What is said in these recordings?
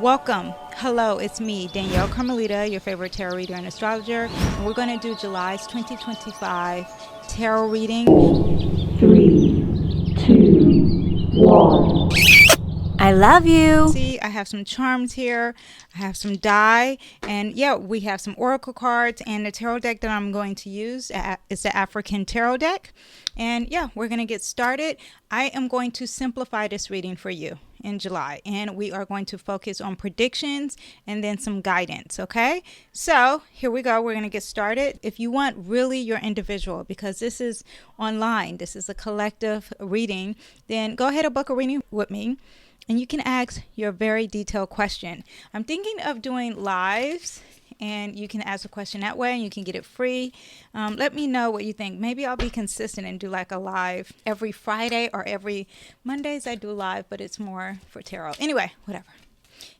Welcome. Hello, it's me, Danyell Carmelita, your favorite tarot reader and astrologer. And we're going to do July's 2025 tarot reading. 3, 2, 1. I love you. See, I have some charms here. I have some die. And yeah, we have some oracle cards. And the tarot deck that I'm going to use is the African tarot deck. And yeah, we're going to get started. I am going to simplify this reading for you in July. And we are going to focus on predictions and then some guidance. Okay, so here we go. We're going to get started. If you want really your individual, because this is online, this is a collective reading, then go ahead and book a reading with me. And you can ask your very detailed question. I'm thinking of doing lives, and you can ask a question that way and you can get it free. Let me know what you think. Maybe I'll be consistent and do like a live every Friday or every Mondays. I do live, but it's more for tarot. Anyway, whatever.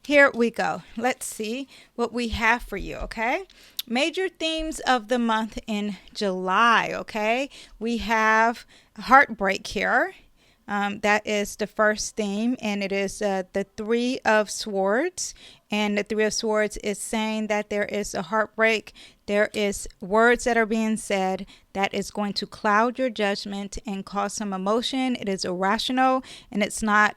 Here we go. Let's see what we have for you, okay? Major themes of the month in July, okay? We have heartbreak here. That is the first theme, and it is the Three of Swords. And the Three of Swords is saying that there is a heartbreak. There is words that are being said that is going to cloud your judgment and cause some emotion. It is irrational, and it's not...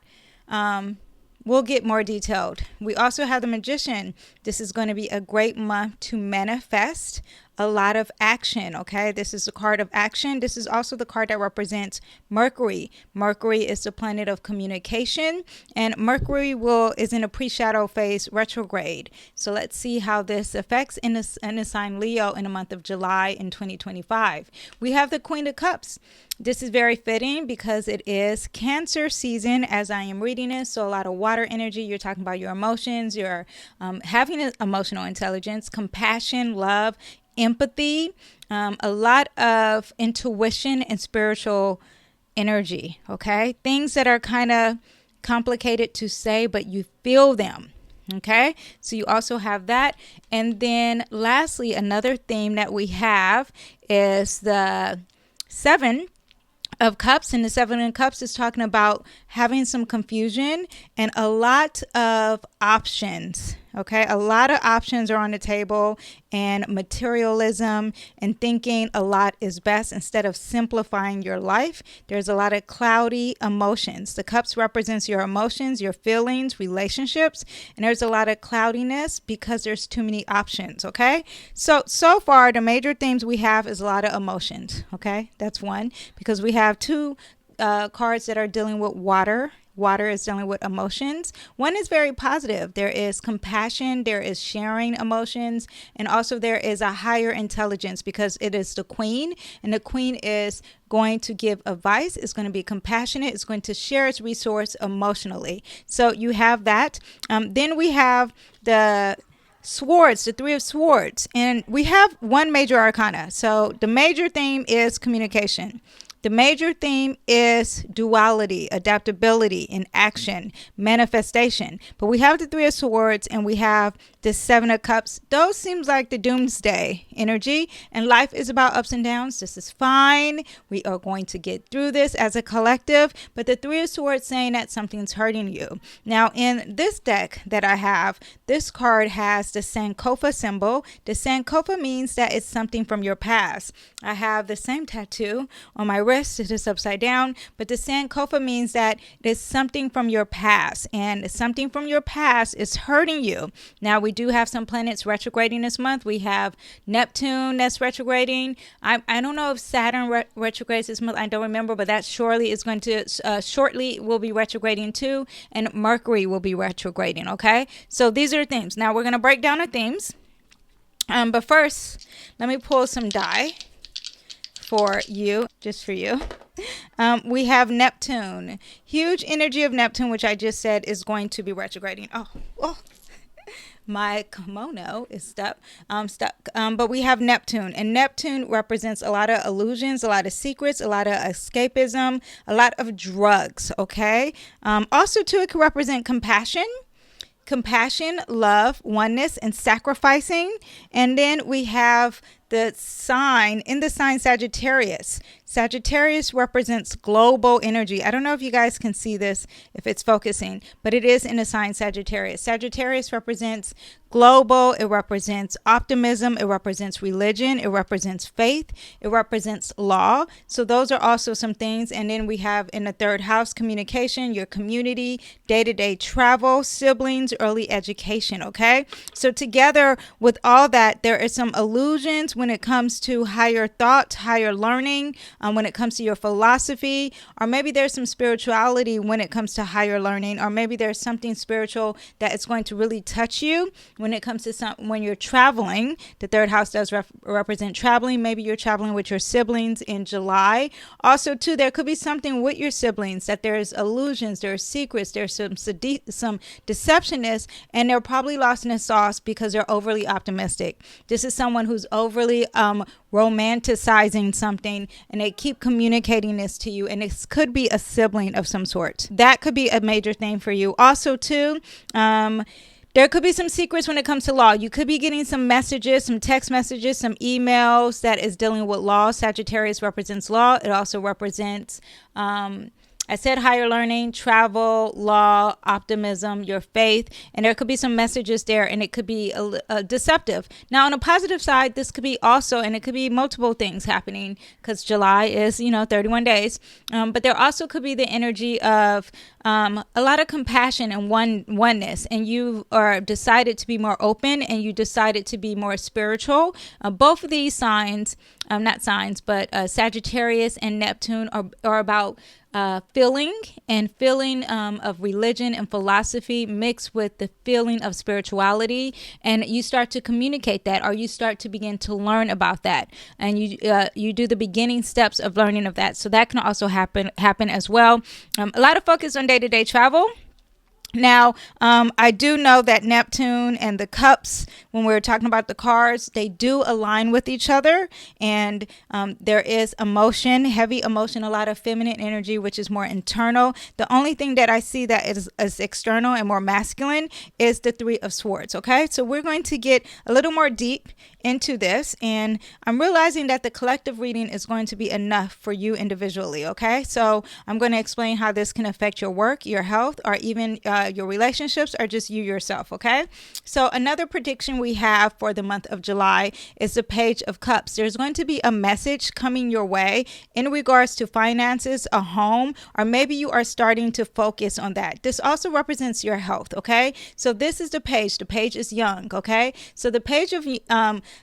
We'll get more detailed. We also have the Magician. This is going to be a great month to manifest a lot of action, okay? This is a card of action. This is also the card that represents Mercury. Mercury is the planet of communication, and Mercury is in a pre-shadow phase retrograde. So let's see how this affects in the sign Leo in the month of July in 2025. We have the Queen of Cups. This is very fitting because it is Cancer season as I am reading this. So a lot of water energy. You're talking about your emotions. You're having an emotional intelligence, compassion, love, empathy, a lot of intuition and spiritual energy. Okay. Things that are kind of complicated to say, but you feel them. Okay. So you also have that. And then lastly, another theme that we have is the Seven of Cups, and the Seven of Cups is talking about having some confusion and a lot of options. Okay, a lot of options are on the table, and materialism and thinking a lot is best instead of simplifying your life. There's a lot of cloudy emotions. The cups represents your emotions, your feelings, relationships, and there's a lot of cloudiness because there's too many options. Okay, so far the major themes we have is a lot of emotions. Okay, that's one, because we have two cards that are dealing with water. Water is dealing with emotions. One is very positive. There is compassion. There is sharing emotions. And also there is a higher intelligence because it is the Queen. And the Queen is going to give advice. It's going to be compassionate. It's going to share its resource emotionally. So you have that. Then we have the Swords, the Three of Swords. And we have one major arcana. So the major theme is communication. The major theme is duality, adaptability, and action, manifestation. But we have the Three of Swords and we have the Seven of Cups. Those seems like the doomsday energy, and life is about ups and downs. This is fine. We are going to get through this as a collective. But the Three of Swords saying that something's hurting you. Now, in this deck that I have, this card has the Sankofa symbol. The Sankofa means that it's something from your past. I have the same tattoo on my wrist. It is upside down, but the Sankofa means that it is something from your past, and something from your past is hurting you. Now, we do have some planets retrograding this month. We have Neptune that's retrograding. I don't know if Saturn retrogrades this month. I don't remember, but that surely is going to shortly will be retrograding too, and Mercury will be retrograding. Okay, so these are the themes. Now we're going to break down the themes, but first let me pull some die for you, just for you. We have Neptune, huge energy of Neptune, which I just said is going to be retrograding. Oh. My kimono is stuck. But we have Neptune, and Neptune represents a lot of illusions, a lot of secrets, a lot of escapism, a lot of drugs. Okay. Also, too, it can represent compassion, love, oneness, and sacrificing. And then we have the sign Sagittarius. Sagittarius represents global energy. I don't know if you guys can see this, if it's focusing, but it is in the sign Sagittarius. Sagittarius represents global. It represents optimism. It represents religion. It represents faith. It represents law. So those are also some things. And then we have in the third house, communication, your community, day-to-day travel, siblings, early education. Okay. So together with all that, there are some illusions when it comes to higher thoughts, higher learning, when it comes to your philosophy, or maybe there's some spirituality when it comes to higher learning, or maybe there's something spiritual that is going to really touch you when it comes to when you're traveling. The third house does represent traveling. Maybe you're traveling with your siblings in July. Also, too, there could be something with your siblings that there's illusions, there's secrets, there's some deceptionness, and they're probably lost in the sauce because they're overly optimistic. This is someone who's overly romanticizing something, and they keep communicating this to you, and this could be a sibling of some sort. That could be a major thing for you. Also, too, there could be some secrets when it comes to law. You could be getting some messages, some text messages, some emails that is dealing with law. Sagittarius represents law. It also represents I said higher learning, travel, law, optimism, your faith, and there could be some messages there, and it could be deceptive. Now, on a positive side, this could be also, and it could be multiple things happening because July is, 31 days. But there also could be the energy of a lot of compassion and oneness, and you are decided to be more open, and you decided to be more spiritual. Both of these signs, not signs, but Sagittarius and Neptune are about feeling of religion and philosophy mixed with the feeling of spirituality, and you start to communicate that, or you start to begin to learn about that, and you do the beginning steps of learning of that. So that can also happen as well. A lot of focus on day-to-day travel. Now, I do know that Neptune and the cups, when we're talking about the cards, they do align with each other. And there is emotion, heavy emotion, a lot of feminine energy, which is more internal. The only thing that I see that is external and more masculine is the Three of Swords. Okay, so we're going to get a little more deep into this. And I'm realizing that the collective reading is going to be enough for you individually. Okay, so I'm going to explain how this can affect your work, your health, or even your relationships, or just you yourself. Okay, so another prediction we have for the month of July is the Page of Cups. There's going to be a message coming your way in regards to finances, a home, or maybe you are starting to focus on that. This also represents your health. Okay, so this is the page. The page is young. Okay, so the Page of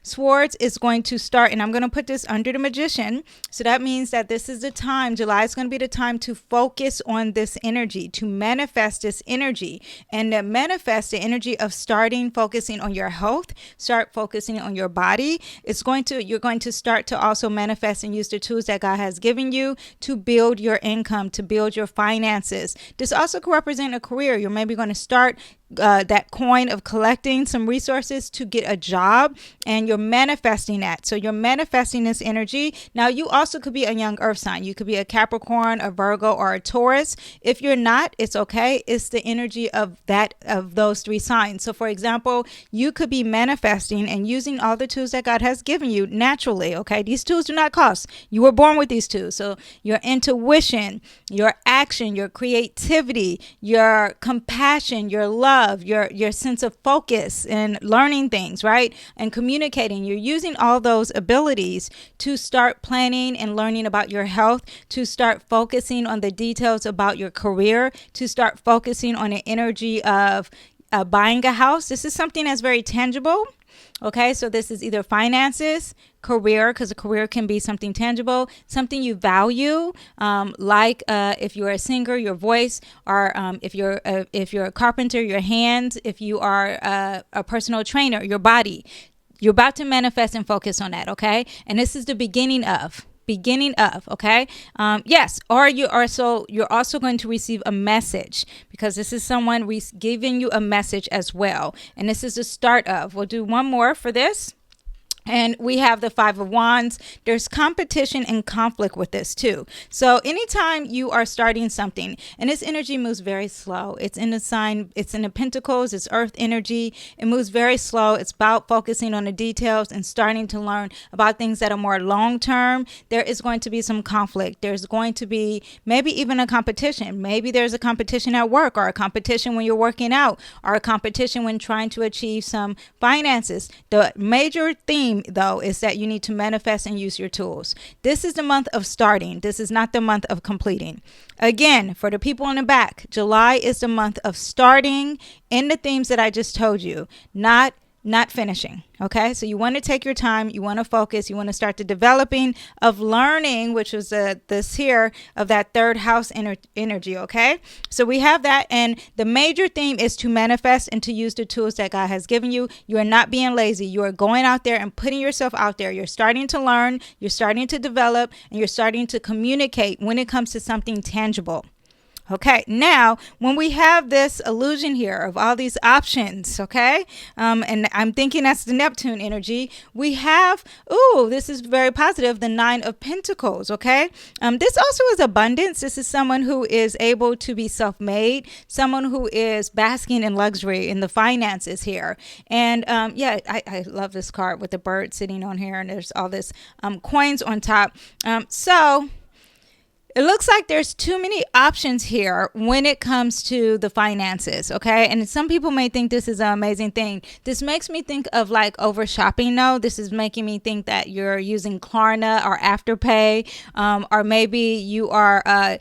Swords is going to start, and I'm going to put this under the Magician. So that means that this is the time. July is going to be the time to focus on this energy, to manifest this energy, and to manifest the energy of starting focusing on your health, start focusing on your body. You're going to start to also manifest and use the tools that God has given you to build your income, to build your finances. This also could represent a career. You're maybe going to start that coin of collecting some resources to get a job, and you're manifesting that. So you're manifesting this energy. Now, you also could be a young earth sign. You could be a Capricorn, a Virgo, or a Taurus. If you're not, it's okay. It's the energy of those three signs. So for example, you could be manifesting and using all the tools that God has given you naturally. Okay, these tools do not cost. You were born with these tools. So your intuition, your action, your creativity, your compassion, your love, your sense of focus and learning things, right? And communicating. You're using all those abilities to start planning and learning about your health, to start focusing on the details about your career, to start focusing on the energy of buying a house. This is something that's very tangible. Okay, so this is either finances, career, because a career can be something tangible, something you value, like if you're a singer, your voice, or if you're a carpenter, your hands, if you are a personal trainer, your body. You're about to manifest and focus on that. Okay, and this is the beginning of. Okay, yes, or you're also going to receive a message, because this is someone giving you a message as well, and this is the start of. We'll do one more for this. And we have the Five of Wands. There's competition and conflict with this too. So anytime you are starting something, and this energy moves very slow. It's in the sign, it's in the Pentacles, it's earth energy. It moves very slow. It's about focusing on the details and starting to learn about things that are more long term. There is going to be some conflict. There's going to be maybe even a competition. Maybe there's a competition at work, or a competition when you're working out, or a competition when trying to achieve some finances. The major theme though is that you need to manifest and use your tools. This is the month of starting. This is not the month of completing. Again, for the people in the back, July is the month of starting in the themes that I just told you, not finishing. Okay, so you want to take your time, you want to focus, you want to start the developing of learning, which was this here of that third house energy. Okay, so we have that, and the major theme is to manifest and to use the tools that God has given you. You are not being lazy. You are going out there and putting yourself out there. You're starting to learn, you're starting to develop, and you're starting to communicate when it comes to something tangible. Okay, now when we have this illusion here of all these options, okay, and I'm thinking that's the Neptune energy, we have, this is very positive, the Nine of Pentacles, okay. This also is abundance. This is someone who is able to be self-made, someone who is basking in luxury in the finances here. And I love this card with the bird sitting on here, and there's all this coins on top. So it looks like there's too many options here when it comes to the finances, okay? And some people may think this is an amazing thing. This makes me think of like over shopping, though. This is making me think that you're using Klarna or Afterpay, or maybe you are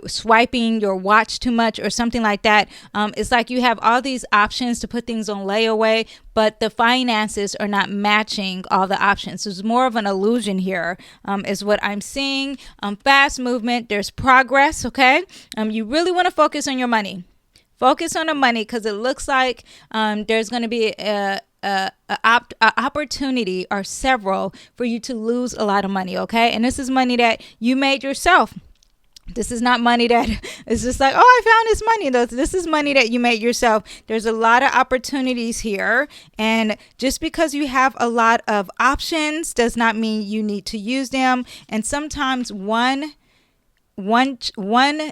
swiping your watch too much or something like that. It's like you have all these options to put things on layaway, but the finances are not matching all the options. So it's more of an illusion here, is what I'm seeing. Fast movement, there's progress, okay? You really want to focus on your money. Focus on the money, because it looks like there's going to be a opportunity or several for you to lose a lot of money, okay? And this is money that you made yourself. This is not money that is just like, I found this money. This is money that you made yourself. There's a lot of opportunities here. And just because you have a lot of options does not mean you need to use them. And sometimes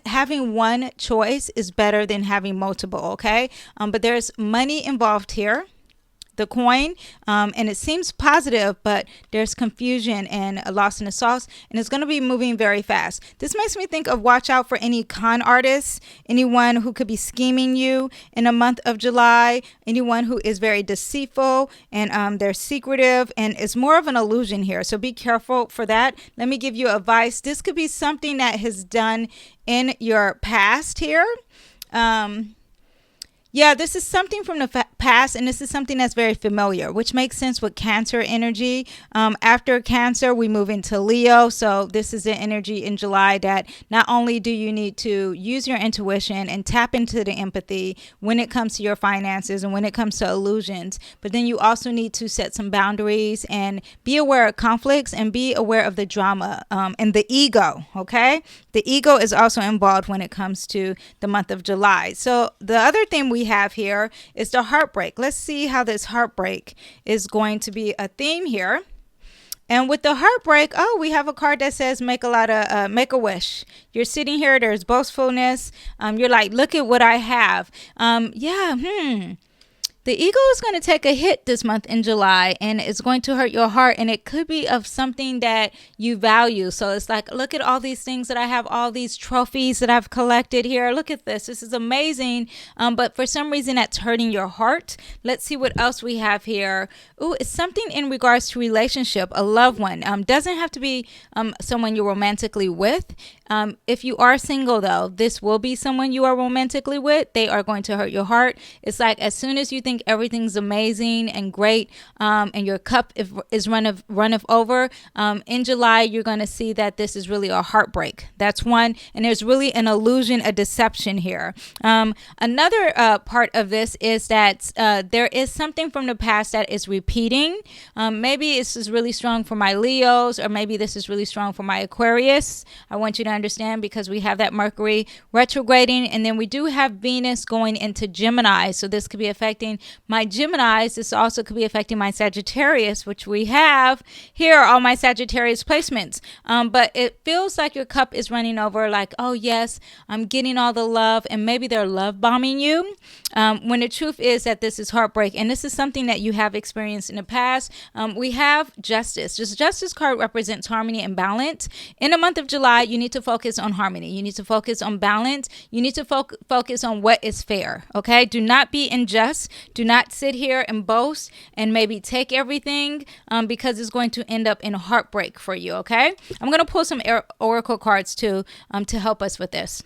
having one choice is better than having multiple, okay? But there's money involved here. The coin, and it seems positive, but there's confusion and a loss in the sauce, and it's going to be moving very fast. This makes me think of watch out for any con artists, anyone who could be scheming you in the month of July, anyone who is very deceitful, and they're secretive, and it's more of an illusion here, so be careful for that. Let me give you advice. This could be something that has done in your past here. This is something from the past, and this is something that's very familiar, which makes sense with Cancer energy. After Cancer, we move into Leo. So this is the energy in July that not only do you need to use your intuition and tap into the empathy when it comes to your finances and when it comes to illusions, but then you also need to set some boundaries and be aware of conflicts and be aware of the drama and the ego, okay? The ego is also involved when it comes to the month of July. So the other thing we have here is the heartbreak. Let's see how this heartbreak is going to be a theme here. And with the heartbreak, we have a card that says make a wish. You're sitting here, there's boastfulness. You're like, look at what I have. The ego is going to take a hit this month in July, and it's going to hurt your heart, and it could be of something that you value. So it's like, look at all these things that I have, all these trophies that I've collected here. Look at this. This is amazing. But for some reason, that's hurting your heart. Let's see what else we have here. It's something in regards to relationship, a loved one. Doesn't have to be someone you're romantically with. If you are single, though, this will be someone you are romantically with. They are going to hurt your heart. It's like as soon as you think everything's amazing and great, and your cup is runneth over, in July, you're going to see that this is really a heartbreak. That's one. And there's really an illusion, a deception here. Another part of this is that there is something from the past that is repeating. Maybe this is really strong for my Leos, or maybe this is really strong for my Aquarius. I want you to understand, because we have that Mercury retrograding, and then we do have Venus going into Gemini, so this could be affecting affecting my Geminis. This also could be affecting my Sagittarius, which we have here are all my Sagittarius placements. But it feels like your cup is running over, like, oh yes, I'm getting all the love, and maybe they're love bombing you, when the truth is that this is heartbreak, and this is something that you have experienced in the past. We have justice. This justice card represents harmony and balance. In the month of July, you need to focus on harmony. You need to focus on balance. You need to focus on what is fair, okay? Do not be unjust. Do not sit here and boast and maybe take everything, because it's going to end up in heartbreak for you, okay? I'm going to pull some oracle cards too, to help us with this.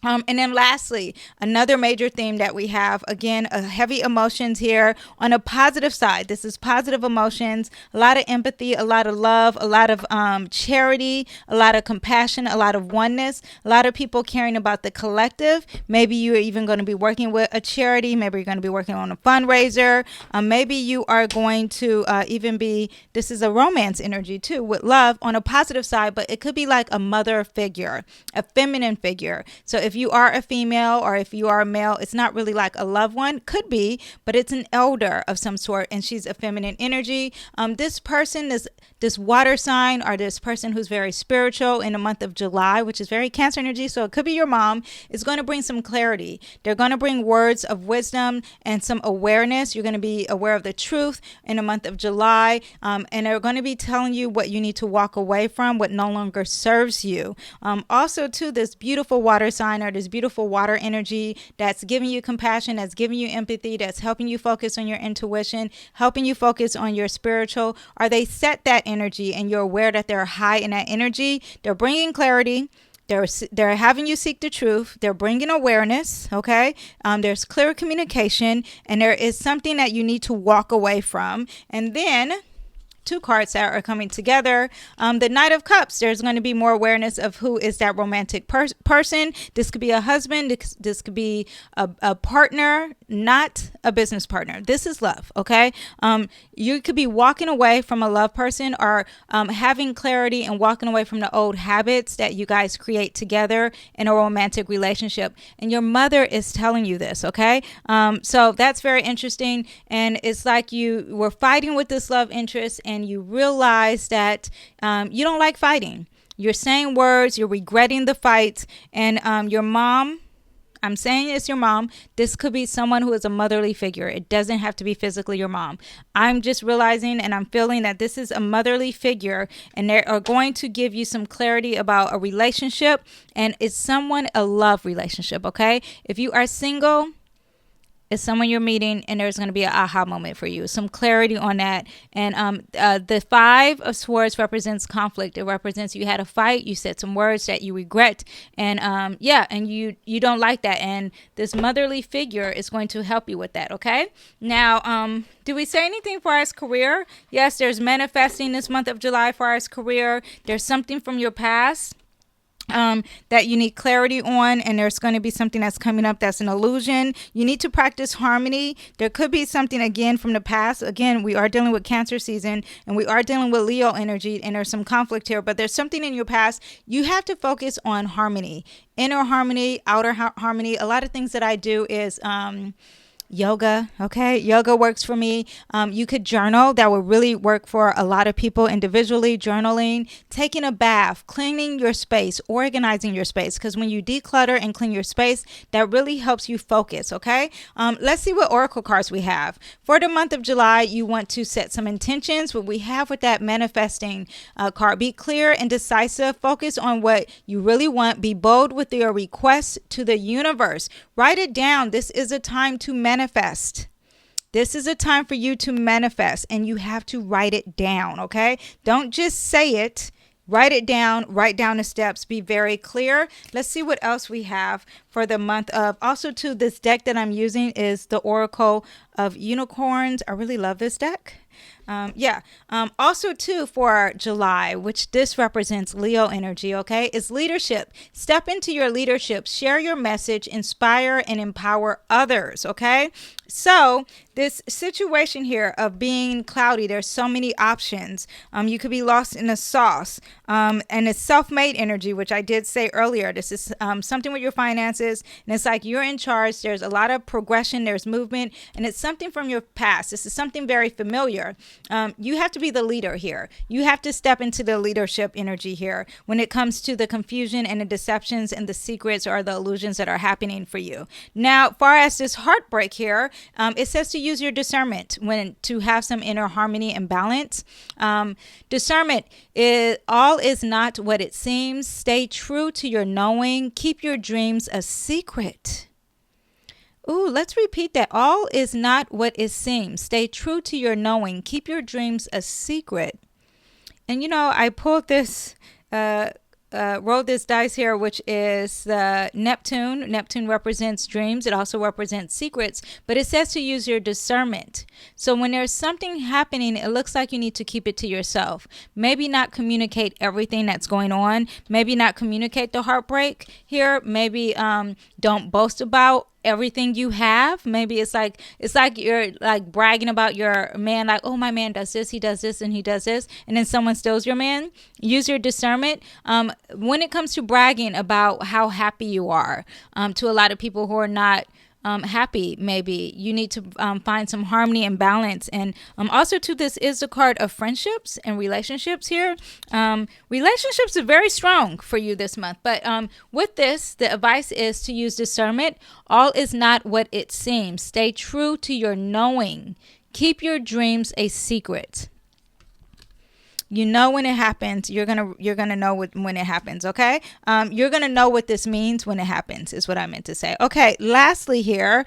And then lastly, another major theme that we have, again, heavy emotions here on a positive side. This is positive emotions, a lot of empathy, a lot of love, a lot of charity, a lot of compassion, a lot of oneness, a lot of people caring about the collective. Maybe you're even going to be working with a charity. Maybe you're going to be working on a fundraiser. Maybe you are going to even be, this is a romance energy too, with love on a positive side, but it could be like a mother figure, a feminine figure. So if you are a female or if you are a male, it's not really like a loved one, could be, but it's an elder of some sort, and she's a feminine energy. This person is this water sign, or this person who's very spiritual in the month of July, which is very Cancer energy, so it could be your mom, is going to bring some clarity. They're going to bring words of wisdom and some awareness. You're going to be aware of the truth in the month of July, and they're going to be telling you what you need to walk away from, what no longer serves you. Also too, this beautiful water sign, or this beautiful water energy that's giving you compassion, that's giving you empathy, that's helping you focus on your intuition, helping you focus on your spiritual, or they set that energy and you're aware that they're high in that energy. They're bringing clarity. They're having you seek the truth. They're bringing awareness, okay? There's clear communication, and there is something that you need to walk away from. And then two cards that are coming together. The Knight of Cups, there's going to be more awareness of who is that romantic person. This could be a husband. This could be a partner, not a business partner. This is love, okay? You could be walking away from a love person, or having clarity and walking away from the old habits that you guys create together in a romantic relationship. And your mother is telling you this, okay? So that's very interesting. And it's like you were fighting with this love interest, and you realize that you don't like fighting. You're saying words, you're regretting the fight, and your mom, I'm saying it's your mom. This could be someone who is a motherly figure. It doesn't have to be physically your mom. I'm just realizing and I'm feeling that this is a motherly figure, and they are going to give you some clarity about a relationship, and it's someone, a love relationship, okay? If you are single, it's someone you're meeting, and there's going to be an aha moment for you, some clarity on that. And the Five of Swords represents conflict. It represents you had a fight, you said some words that you regret, and and you don't like that, and this motherly figure is going to help you with that, okay? Now, do we say anything for our career? Yes, there's manifesting this month of July for our career. There's something from your past that you need clarity on, and there's going to be something that's coming up that's an illusion. You need to practice harmony. There could be something again from the past. Again, we are dealing with Cancer season, and we are dealing with Leo energy, and there's some conflict here, but there's something in your past. You have to focus on harmony, inner harmony, outer harmony. A lot of things that I do is yoga, okay? Yoga works for me. You could journal. That will really work for a lot of people individually. Journaling, taking a bath, cleaning your space, organizing your space, because when you declutter and clean your space, that really helps you focus, okay? Let's see what oracle cards we have. For the month of July, you want to set some intentions. What we have with that manifesting card, be clear and decisive. Focus on what you really want. Be bold with your requests to the universe. Write it down. This is a time to manifest. This is a time for you to manifest, and you have to write it down, okay? Don't just say it. Write it down. Write down the steps. Be very clear. Let's see what else we have for the month of. Also, too, this deck that I'm using is the Oracle of Unicorns. I really love this deck. Also, too, for July, which this represents Leo energy, okay, is leadership. Step into your leadership, share your message, inspire and empower others, okay? So this situation here of being cloudy, there's so many options. You could be lost in a sauce. And it's self-made energy, which I did say earlier. This is something with your finances, and it's like you're in charge. There's a lot of progression, there's movement, and it's something from your past. This is something very familiar. You have to be the leader here. You have to step into the leadership energy here when it comes to the confusion and the deceptions and the secrets or the illusions that are happening for you. Now, far as this heartbreak here, it says to use your discernment when to have some inner harmony and balance. Discernment is all is not what it seems. Stay true to your knowing. Keep your dreams a secret. Ooh, let's repeat that. All is not what it seems. Stay true to your knowing. Keep your dreams a secret. And I pulled this, rolled this dice here, which is Neptune. Neptune represents dreams. It also represents secrets, but it says to use your discernment. So when there's something happening, it looks like you need to keep it to yourself. Maybe not communicate everything that's going on. Maybe not communicate the heartbreak here. Maybe don't boast about everything you have. Maybe it's like you're like bragging about your man, like, oh, my man does this, he does this, and he does this, and then someone steals your man. Use your discernment when it comes to bragging about how happy you are to a lot of people who are not happy. Maybe you need to find some harmony and balance. And also too, this is a card of friendships and relationships here. Relationships are very strong for you this month, but with this, the advice is to use discernment. All is not what it seems. Stay true to your knowing. Keep your dreams a secret. When it happens, you're gonna know when it happens. Okay, you're gonna know what this means when it happens, is what I meant to say. Okay, lastly here,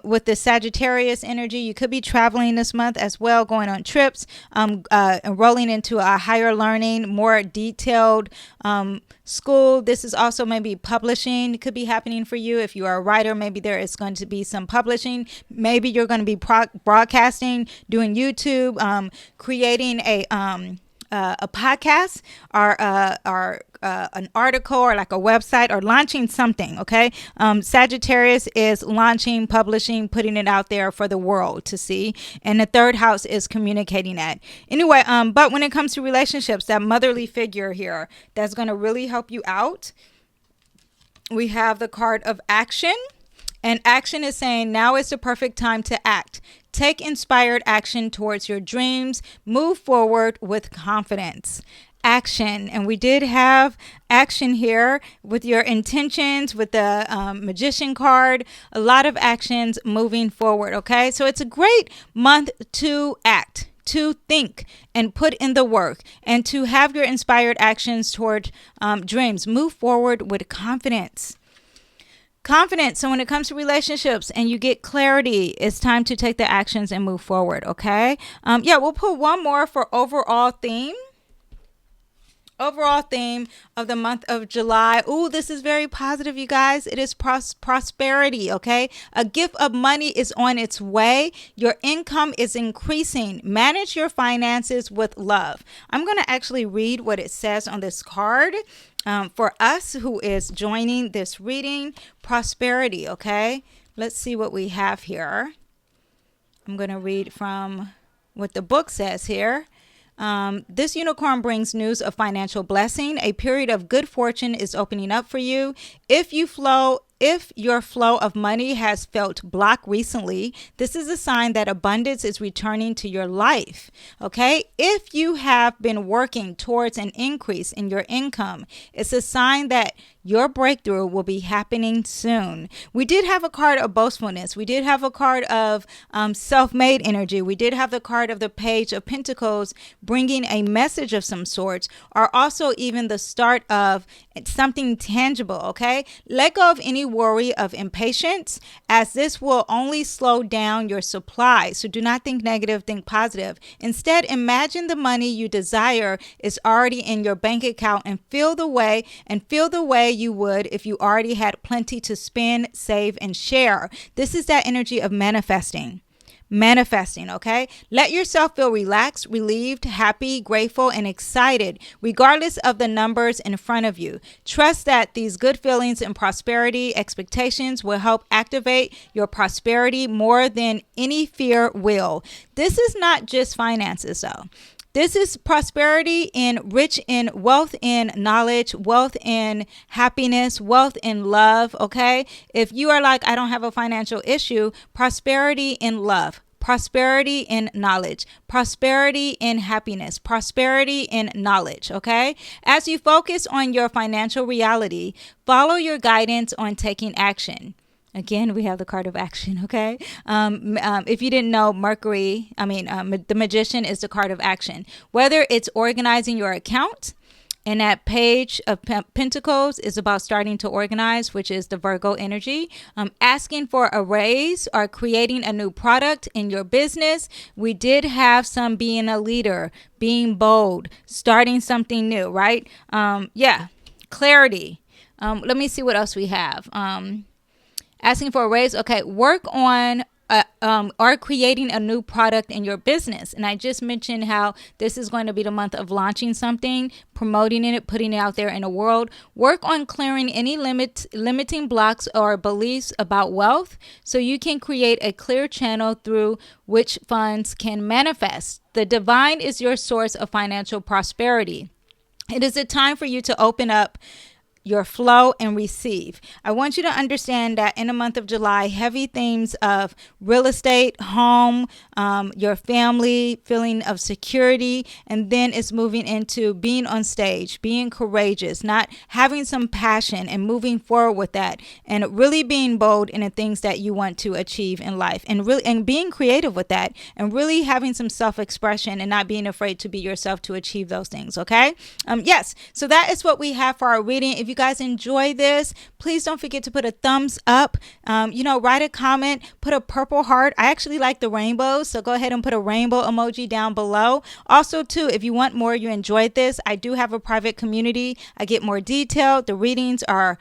with the Sagittarius energy, you could be traveling this month as well, going on trips, enrolling into a higher learning, more detailed school. This is also maybe publishing could be happening for you. If you are a writer, maybe there is going to be some publishing. Maybe you're going to be broadcasting, doing YouTube, creating a podcast or an article or like a website or launching something. Okay. Sagittarius is launching, publishing, putting it out there for the world to see. And the third house is communicating that. Anyway, but when it comes to relationships, that motherly figure here, that's going to really help you out. We have the card of action. And action is saying now is the perfect time to act. Take inspired action towards your dreams. Move forward with confidence. Action. And we did have action here with your intentions, with the magician card. A lot of actions moving forward. Okay, so it's a great month to act, to think and put in the work, and to have your inspired actions toward dreams. Move forward with confidence. So when it comes to relationships and you get clarity, it's time to take the actions and move forward. Okay. We'll put one more for overall theme of the month of July. Ooh, this is very positive, you guys. It is prosperity, okay? A gift of money is on its way. Your income is increasing. Manage your finances with love. I'm going to actually read what it says on this card for us who is joining this reading. Prosperity, okay? Let's see what we have here. I'm going to read from what the book says here. This unicorn brings news of financial blessing. A period of good fortune is opening up for you. If your flow of money has felt blocked recently, this is a sign that abundance is returning to your life. Okay. If you have been working towards an increase in your income, it's a sign that your breakthrough will be happening soon. We did have a card of boastfulness. We did have a card of self-made energy. We did have the card of the Page of Pentacles bringing a message of some sorts, or also even the start of something tangible. Okay. Let go of any worry of impatience, as this will only slow down your supply. So do not think negative, think positive. Instead, imagine the money you desire is already in your bank account and feel the way you would if you already had plenty to spend, save, and share. This is that energy of manifesting. manifesting, okay? Let yourself feel relaxed, relieved, happy, grateful, and excited, regardless of the numbers in front of you. Trust that these good feelings and prosperity expectations will help activate your prosperity more than any fear will. This is not just finances, though. This is prosperity in rich in wealth in knowledge, wealth in happiness, wealth in love. Okay. If you are like, I don't have a financial issue, prosperity in love, prosperity in knowledge, prosperity in happiness, prosperity in knowledge. Okay. As you focus on your financial reality, follow your guidance on taking action. Again, we have the card of action, okay? If you didn't know, the magician is the card of action. Whether it's organizing your account, and that page of pentacles is about starting to organize, which is the Virgo energy. Asking for a raise or creating a new product in your business. We did have some being a leader, being bold, starting something new, right? Clarity. Let me see what else we have. Asking for a raise. Okay, work on or creating a new product in your business. And I just mentioned how this is going to be the month of launching something, promoting it, putting it out there in the world. Work on clearing any limiting blocks or beliefs about wealth so you can create a clear channel through which funds can manifest. The divine is your source of financial prosperity. It is a time for you to open up your flow and receive. I want you to understand that in the month of July, heavy themes of real estate, home, your family, feeling of security, and then it's moving into being on stage, being courageous, not having some passion and moving forward with that, and really being bold in the things that you want to achieve in life, and being creative with that, and really having some self-expression and not being afraid to be yourself to achieve those things. Okay. Yes. So that is what we have for our reading. If you guys enjoy this, please don't forget to put a thumbs up, write a comment, put a purple heart. I actually like the rainbows, so go ahead and put a rainbow emoji down below. Also too, if you want more, you enjoyed this, I do have a private community. I get more detailed. The readings are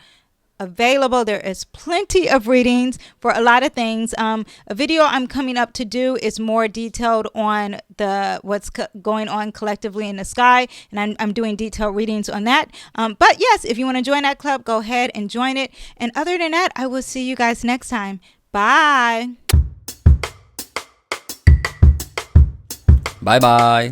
available. There is plenty of readings for a lot of things. A video I'm coming up to do is more detailed on what's going on collectively in the sky, and I'm doing detailed readings on that. But yes, if you want to join that club, go ahead and join it. And other than that, I will see you guys next time. Bye. Bye bye.